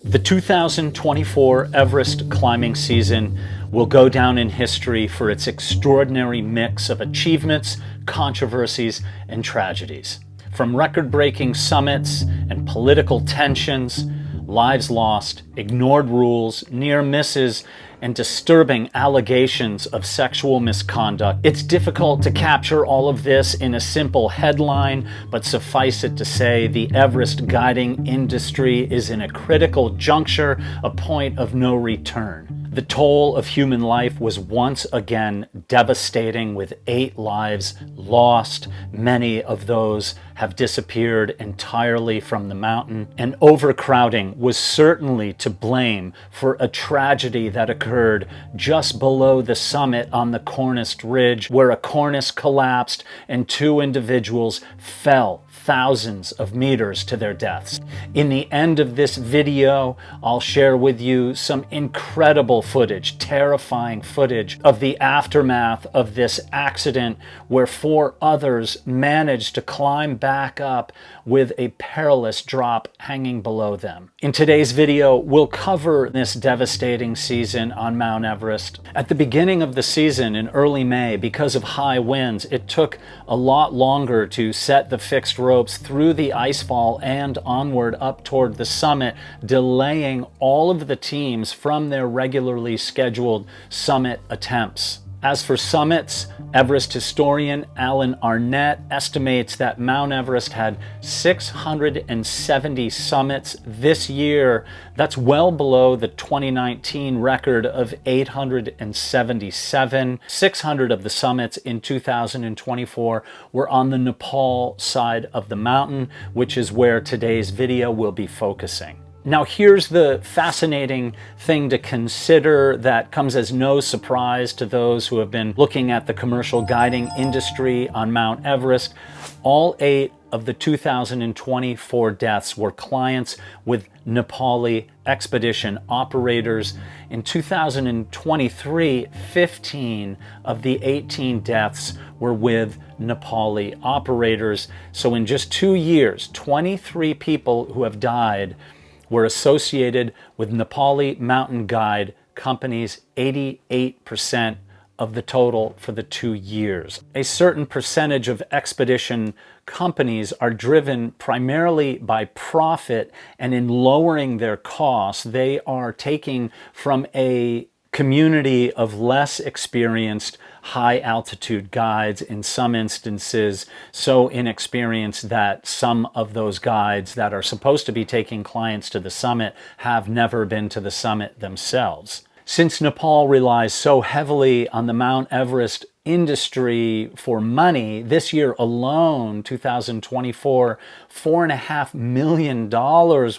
The 2024 Everest climbing season will go down in history for its extraordinary mix of achievements, controversies, and tragedies. From record-breaking summits and political tensions, lives lost, ignored rules, near misses, and disturbing allegations of sexual misconduct. It's difficult to capture all of this in a simple headline, but suffice it to say, the Everest guiding industry is in a critical juncture, a point of no return. The toll of human life was once again devastating, with 8 lives lost. Many of those have disappeared entirely from the mountain. And overcrowding was certainly to blame for a tragedy that occurred just below the summit on the cornice ridge, where a cornice collapsed and 2 individuals fell thousands of meters to their deaths. In the end of this video, I'll share with you some incredible footage, terrifying footage of the aftermath of this accident, where 4 others managed to climb back up with a perilous drop hanging below them. In today's video, we'll cover this devastating season on Mount Everest. At the beginning of the season in early May, because of high winds, it took a lot longer to set the fixed ropes through the icefall and onward up toward the summit, delaying all of the teams from their regularly scheduled summit attempts. As for summits, Everest historian Alan Arnette estimates that Mount Everest had 670 summits this year. That's well below the 2019 record of 877. 600 of the summits in 2024 were on the Nepal side of the mountain, which is where today's video will be focusing. Now, here's the fascinating thing to consider that comes as no surprise to those who have been looking at the commercial guiding industry on Mount Everest. All 8 of the 2024 deaths were clients with Nepali expedition operators. In 2023, 15 of the 18 deaths were with Nepali operators. So in just 2 years, 23 people who have died were associated with Nepali mountain guide companies, 88% of the total for the 2 years. A certain percentage of expedition companies are driven primarily by profit, and in lowering their costs, they are taking from a community of less experienced high altitude guides, in some instances so inexperienced that some of those guides that are supposed to be taking clients to the summit have never been to the summit themselves. Since Nepal relies so heavily on the Mount Everest industry for money, this year alone, 2024, $4.5 million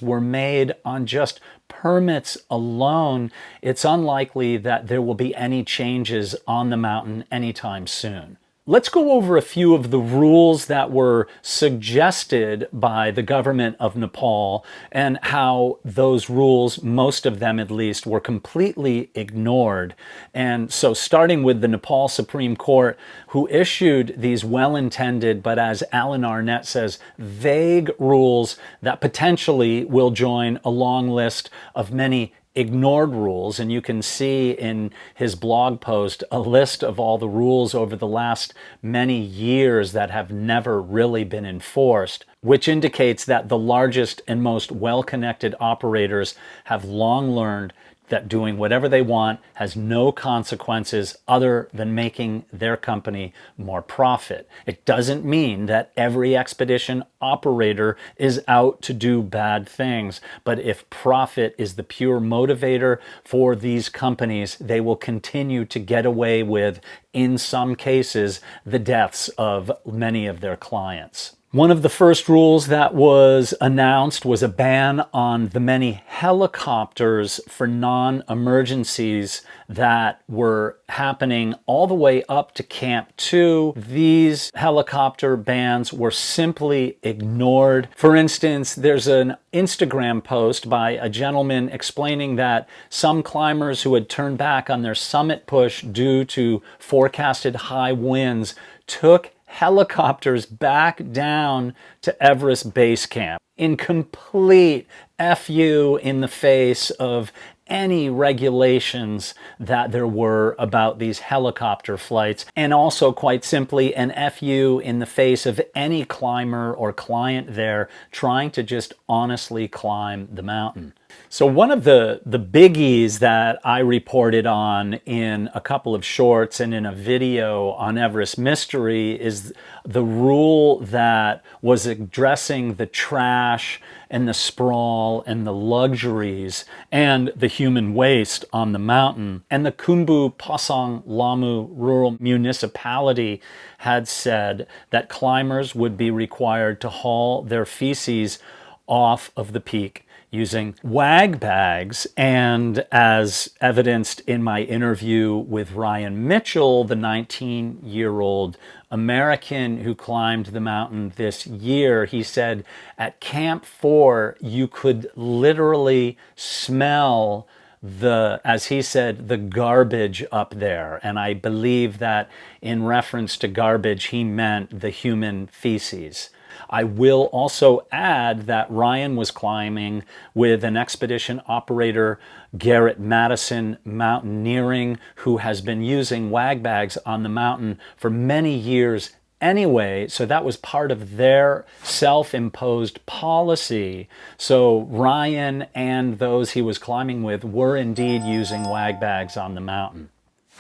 were made on just permits alone. It's unlikely that there will be any changes on the mountain anytime soon. Let's go over a few of the rules that were suggested by the government of Nepal and how those rules, most of them at least, were completely ignored. And so starting with the Nepal Supreme Court, who issued these well-intended, but as Alan Arnette says, vague rules that potentially will join a long list of many ignored rules. And you can see in his blog post a list of all the rules over the last many years that have never really been enforced, which indicates that the largest and most well-connected operators have long learned that doing whatever they want has no consequences other than making their company more profit. It doesn't mean that every expedition operator is out to do bad things, but if profit is the pure motivator for these companies, they will continue to get away with, in some cases, the deaths of many of their clients. One of the first rules that was announced was a ban on the many helicopters for non-emergencies that were happening all the way up to Camp 2. These helicopter bans were simply ignored. For instance, there's an Instagram post by a gentleman explaining that some climbers who had turned back on their summit push due to forecasted high winds took helicopters back down to Everest Base Camp in complete F you in the face of any regulations that there were about these helicopter flights, and also quite simply an F you in the face of any climber or client there trying to just honestly climb the mountain. So one of the biggies that I reported on in a couple of shorts and in a video on Everest Mystery is the rule that was addressing the trash and the sprawl and the luxuries and the human waste on the mountain. And the Khumbu Pasang Lamu Rural Municipality had said that climbers would be required to haul their feces off of the peak using wag bags. And as evidenced in my interview with Ryan Mitchell, the 19-year-old American who climbed the mountain this year, he said at Camp 4, you could literally smell the, as he said, the garbage up there. And I believe that in reference to garbage, he meant the human feces. I will also add that Ryan was climbing with an expedition operator, Garrett Madison Mountaineering, who has been using wag bags on the mountain for many years anyway, so that was part of their self-imposed policy. So Ryan and those he was climbing with were indeed using wag bags on the mountain.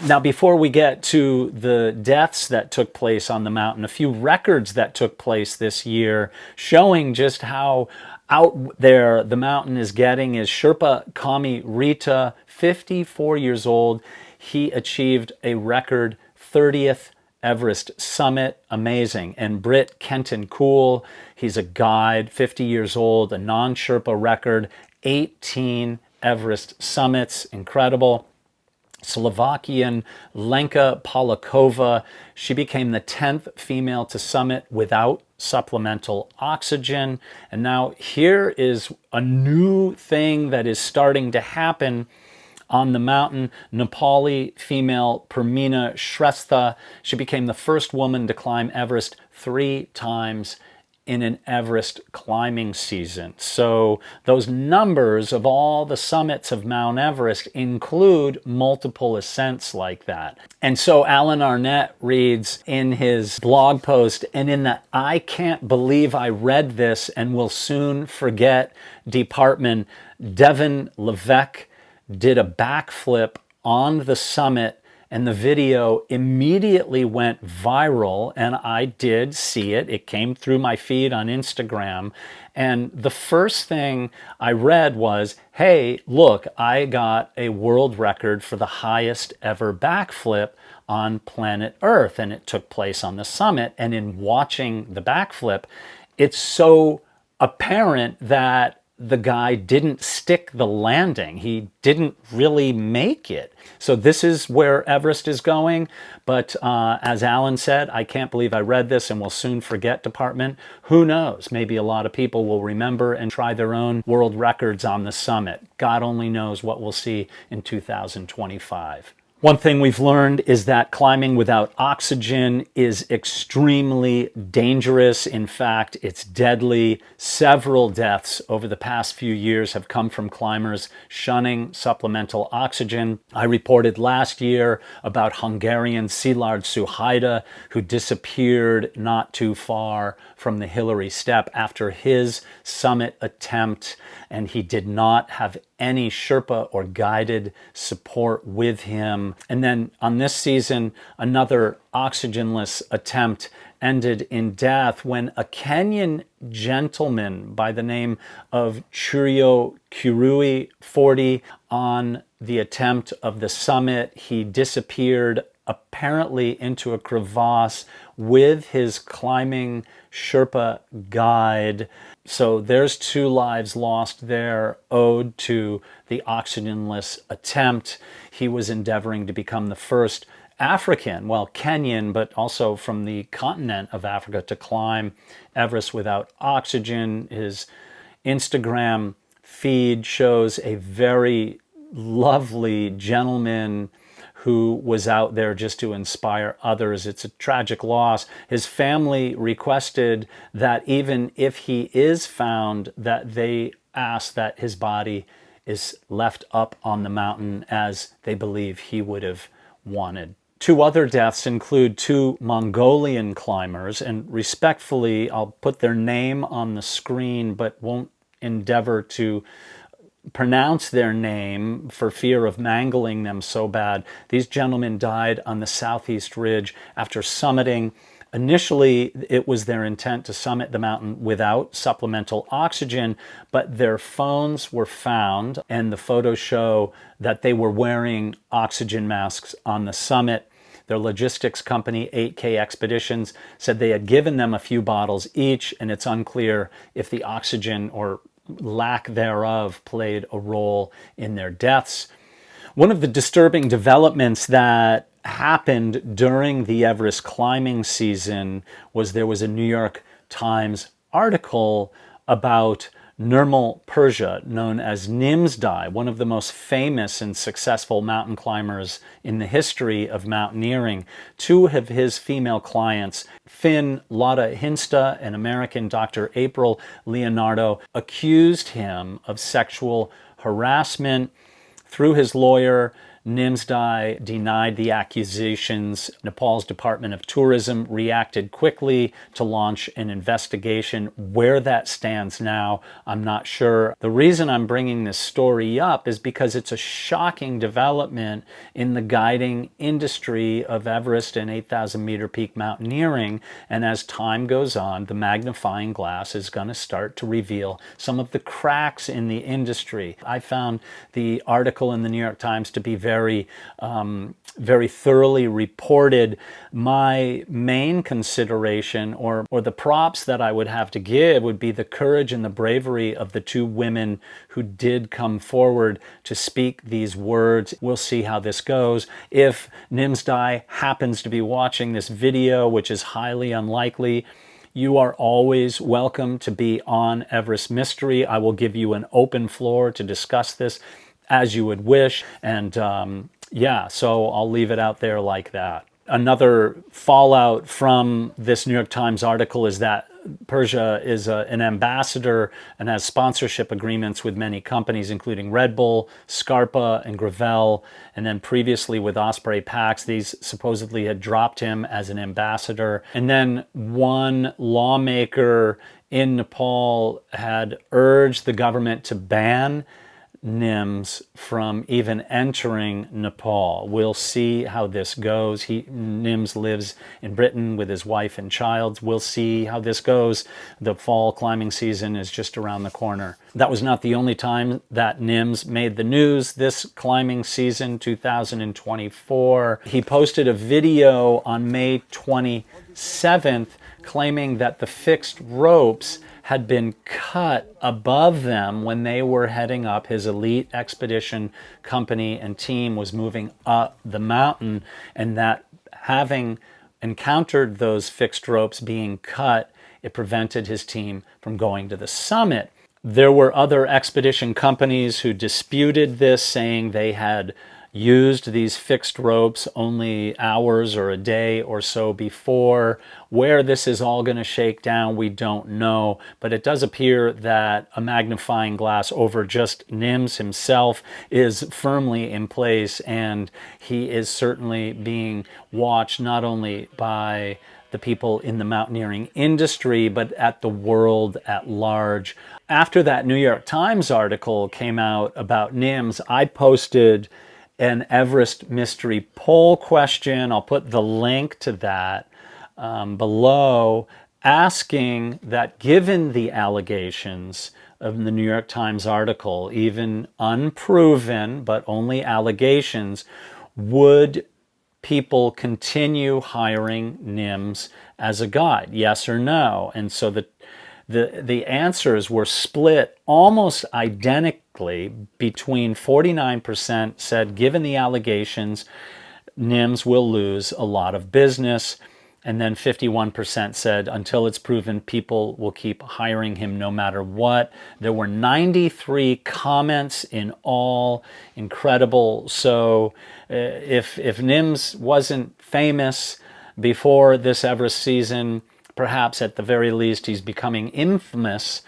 Now, before we get to the deaths that took place on the mountain, a few records that took place this year showing just how out there the mountain is getting is Sherpa Kami Rita, 54 years old. He achieved a record 30th Everest summit, amazing. And Britt Kenton Cool, he's a guide, 50 years old, a non-Sherpa record, 18 Everest summits, incredible. Slovakian Lenka Polakova, she became the 10th female to summit without supplemental oxygen. And now here is a new thing that is starting to happen on the mountain. Nepali female Permina Shrestha, she became the first woman to climb Everest 3 times in an Everest climbing season. So those numbers of all the summits of Mount Everest include multiple ascents like that. And so Alan Arnette reads in his blog post, and in the "I can't believe I read this and will soon forget" department, Devin Levesque did a backflip on the summit, and the video immediately went viral, and I did see it. It came through my feed on Instagram, and the first thing I read was, hey, look, I got a world record for the highest ever backflip on planet Earth, and it took place on the summit. And in watching the backflip, it's so apparent that the guy didn't stick the landing. He didn't really make it. So this is where Everest is going. But as Alan said, I can't believe I read this and will soon forget department. Who knows? Maybe a lot of people will remember and try their own world records on the summit. God only knows what we'll see in 2025. One thing we've learned is that climbing without oxygen is extremely dangerous. In fact, it's deadly. Several deaths over the past few years have come from climbers shunning supplemental oxygen. I reported last year about Hungarian Szilard Suhajda, who disappeared not too far from the Hillary Step after his summit attempt, and he did not have any Sherpa or guided support with him. And then on this season, another oxygenless attempt ended in death when a Kenyan gentleman by the name of Churio Kirui, 40, on the attempt of the summit, he disappeared apparently into a crevasse with his climbing Sherpa guide. So there's 2 lives lost there, owed to the oxygenless attempt. He was endeavoring to become the first African, well, Kenyan, but also from the continent of Africa, to climb Everest without oxygen. His Instagram feed shows a very lovely gentleman who was out there just to inspire others. It's a tragic loss. His family requested that even if he is found, that they asked that his body is left up on the mountain as they believe he would have wanted. Two other deaths include two Mongolian climbers, and respectfully, I'll put their name on the screen but won't endeavor to pronounce their name for fear of mangling them so bad. These gentlemen died on the southeast ridge after summiting. Initially, it was their intent to summit the mountain without supplemental oxygen, but their phones were found, and the photos show that they were wearing oxygen masks on the summit. Their logistics company, 8K Expeditions, said they had given them a few bottles each, and it's unclear if the oxygen or lack thereof played a role in their deaths. One of the disturbing developments that happened during the Everest climbing season was there was a New York Times article about Nirmal Persia, known as Nimsdai, one of the most famous and successful mountain climbers in the history of mountaineering. Two of his female clients, Finn Lotta Hinsta and American Dr. April Leonardo, accused him of sexual harassment. Through his lawyer, Nimsdai denied the accusations. Nepal's Department of Tourism reacted quickly to launch an investigation. Where that stands now, I'm not sure. The reason I'm bringing this story up is because it's a shocking development in the guiding industry of Everest and 8,000 meter peak mountaineering. And as time goes on, the magnifying glass is going to start to reveal some of the cracks in the industry. I found the article in the New York Times to be very thoroughly reported. My main consideration, or the props that I would have to give, would be the courage and the bravery of the two women who did come forward to speak these words. We'll see how this goes. If Nimsdai happens to be watching this video, which is highly unlikely, you are always welcome to be on Everest Mystery. I will give you an open floor to discuss this as you would wish. And yeah, so I'll leave it out there like that. Another fallout from this New York Times article is that Persia is an ambassador and has sponsorship agreements with many companies, including Red Bull, Scarpa, and Gravel. And then previously with Osprey Packs, these supposedly had dropped him as an ambassador. And then one lawmaker in Nepal had urged the government to ban Nims from even entering Nepal. We'll see how this goes. Nims lives in Britain with his wife and child. We'll see how this goes. The fall climbing season is just around the corner. That was not the only time that Nims made the news this climbing season, 2024. He posted a video on May 27th claiming that the fixed ropes had been cut above them when they were heading up. His elite expedition company and team was moving up the mountain, and that having encountered those fixed ropes being cut, it prevented his team from going to the summit. There were other expedition companies who disputed this, saying they had used these fixed ropes only hours or a day or so before. Where this is all going to shake down, we don't know, but it does appear that a magnifying glass over just Nims himself is firmly in place, and he is certainly being watched not only by the people in the mountaineering industry, but at the world at large. After that New York Times article came out about Nims, I posted an Everest mystery poll question. I'll put the link to that below, asking that given the allegations of the New York Times article, even unproven, but only allegations, would people continue hiring Nims as a guide? Yes or no? And so the answers were split almost identically between 49% said, given the allegations, Nims will lose a lot of business. And then 51% said, until it's proven, people will keep hiring him no matter what. There were 93 comments in all. Incredible. So if Nims wasn't famous before this Everest season, perhaps at the very least he's becoming infamous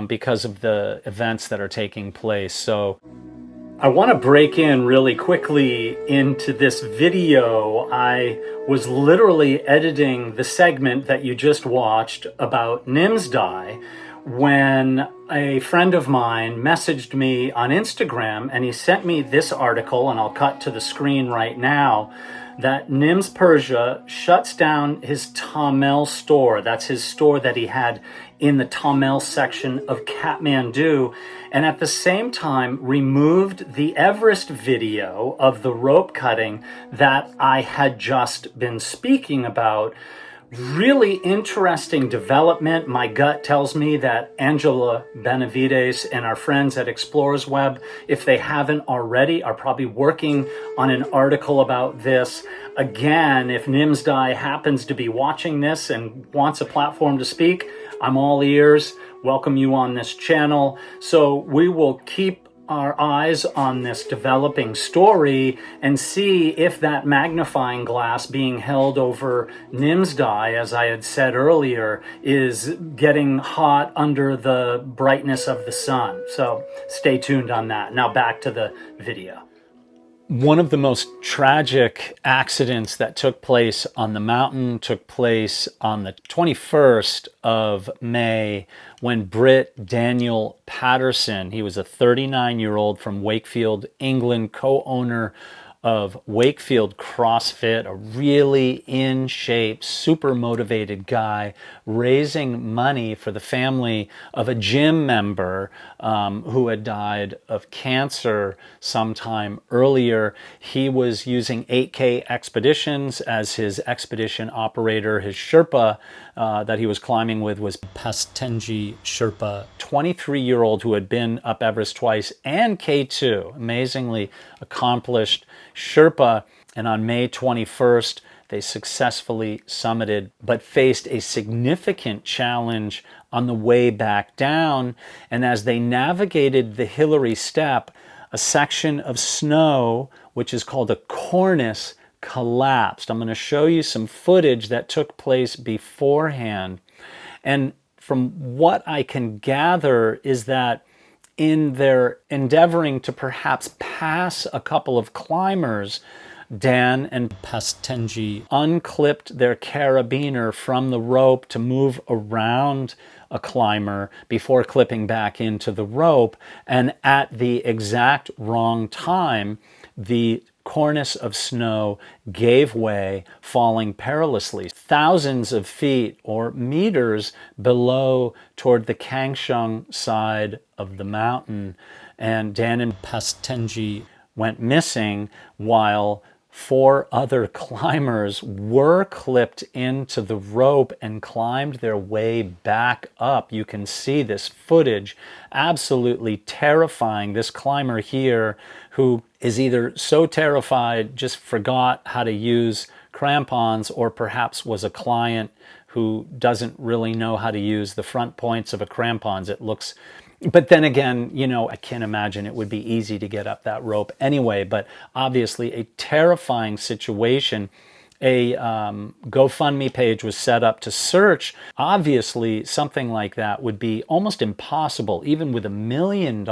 because of the events that are taking place. So I want to break in really quickly into this video. I was literally editing the segment that you just watched about Nimsdai when a friend of mine messaged me on Instagram, and he sent me this article, and I'll cut to the screen right now, that Nims, Persia shuts down his Tamil store. That's his store that he had in the Tamil section of Kathmandu, and at the same time removed the Everest video of the rope cutting that I had just been speaking about. Really interesting development. My gut tells me that Angela Benavides and our friends at Explorers Web, if they haven't already, are probably working on an article about this. Again, if Nimsdai happens to be watching this and wants a platform to speak, I'm all ears. Welcome you on this channel. So we will keep our eyes on this developing story and see if that magnifying glass being held over Nimsdai, as I had said earlier, is getting hot under the brightness of the sun. So stay tuned on that. Now back to the video. One of the most tragic accidents that took place on the mountain took place on the 21st of May when Britt Daniel Patterson, he was a 39-year-old from Wakefield, England, co-owner of Wakefield CrossFit, a really in shape, super motivated guy, raising money for the family of a gym member who had died of cancer sometime earlier. He was using 8K Expeditions as his expedition operator. His Sherpa that he was climbing with was Pastenji Sherpa, 23-year-old who had been up Everest twice, and K2, amazingly accomplished Sherpa. And on May 21st, they successfully summited, but faced a significant challenge on the way back down. And as they navigated the Hillary Step, a section of snow, which is called a cornice, collapsed. I'm going to show you some footage that took place beforehand. And from what I can gather is that in their endeavoring to perhaps pass a couple of climbers, Dan and Pastenji unclipped their carabiner from the rope to move around a climber before clipping back into the rope, and at the exact wrong time, the cornice of snow gave way, falling perilously thousands of feet or meters below toward the Kangshung side of the mountain. And Dan and Pastenji went missing while 4 other climbers were clipped into the rope and climbed their way back up. You can see this footage, absolutely terrifying. This climber here, who is either so terrified, just forgot how to use crampons, or perhaps was a client who doesn't really know how to use the front points of a crampons. It looks, but then again, you know, I can't imagine it would be easy to get up that rope anyway, but obviously a terrifying situation. A GoFundMe page was set up to search. Obviously, something like that would be almost impossible, even with $1 million,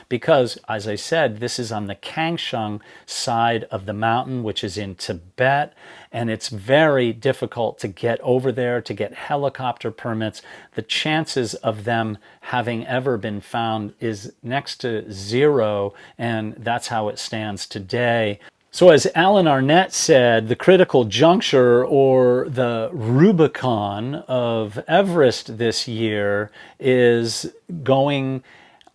because, as I said, this is on the Kangshung side of the mountain, which is in Tibet, and it's very difficult to get over there, to get helicopter permits. The chances of them having ever been found is next to zero, and that's how it stands today. So as Alan Arnette said, the critical juncture, or the Rubicon of Everest this year, is going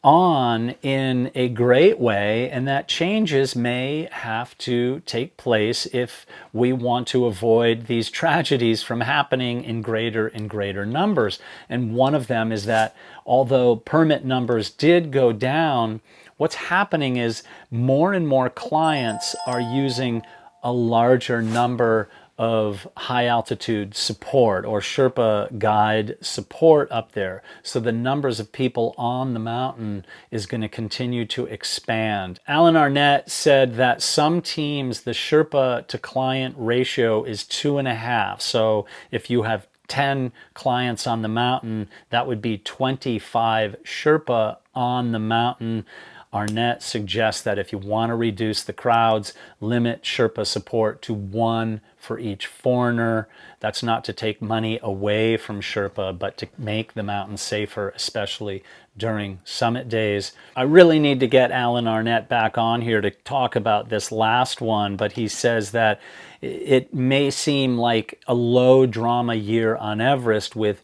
on in a great way, and that changes may have to take place if we want to avoid these tragedies from happening in greater and greater numbers. And one of them is that although permit numbers did go down, what's happening is more and more clients are using a larger number of high altitude support or Sherpa guide support up there. So the numbers of people on the mountain is going to continue to expand. Alan Arnette said that some teams, the Sherpa to client ratio is 2.5. So if you have 10 clients on the mountain, that would be 25 Sherpa on the mountain. Arnette suggests that if you want to reduce the crowds, limit Sherpa support to 1 for each foreigner. That's not to take money away from Sherpa, but to make the mountain safer, especially during summit days. I really need to get Alan Arnette back on here to talk about this last one, but he says that it may seem like a low drama year on Everest with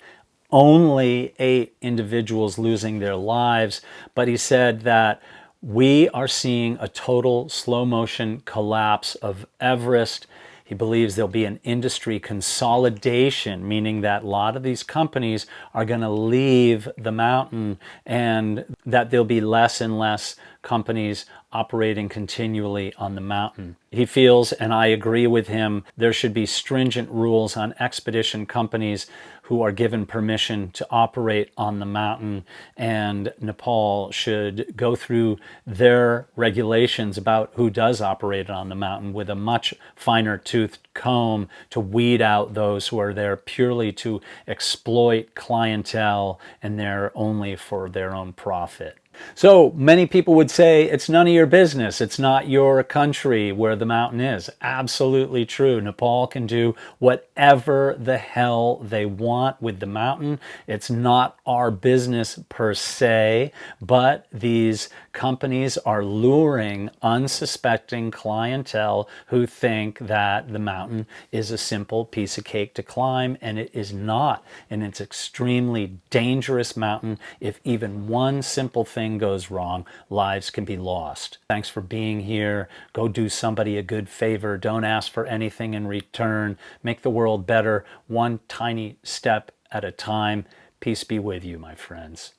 only 8 individuals losing their lives, but he said that we are seeing a total slow motion collapse of Everest. He believes there'll be an industry consolidation, meaning that a lot of these companies are going to leave the mountain and that there'll be less and less companies operating continually on the mountain. He feels, and I agree with him, there should be stringent rules on expedition companies who are given permission to operate on the mountain, and Nepal should go through their regulations about who does operate on the mountain with a much finer toothed comb to weed out those who are there purely to exploit clientele and they're only for their own profit. So many people would say it's none of your business. It's not your country where the mountain is. Absolutely true. Nepal can do whatever the hell they want with the mountain. It's not our business per se, but these companies are luring unsuspecting clientele who think that the mountain is a simple piece of cake to climb, and it is not. And it's extremely dangerous mountain. If even one simple thing goes wrong, lives can be lost. Thanks for being here. Go do somebody a good favor. Don't ask for anything in return. Make the world better, one tiny step at a time. Peace be with you, my friends.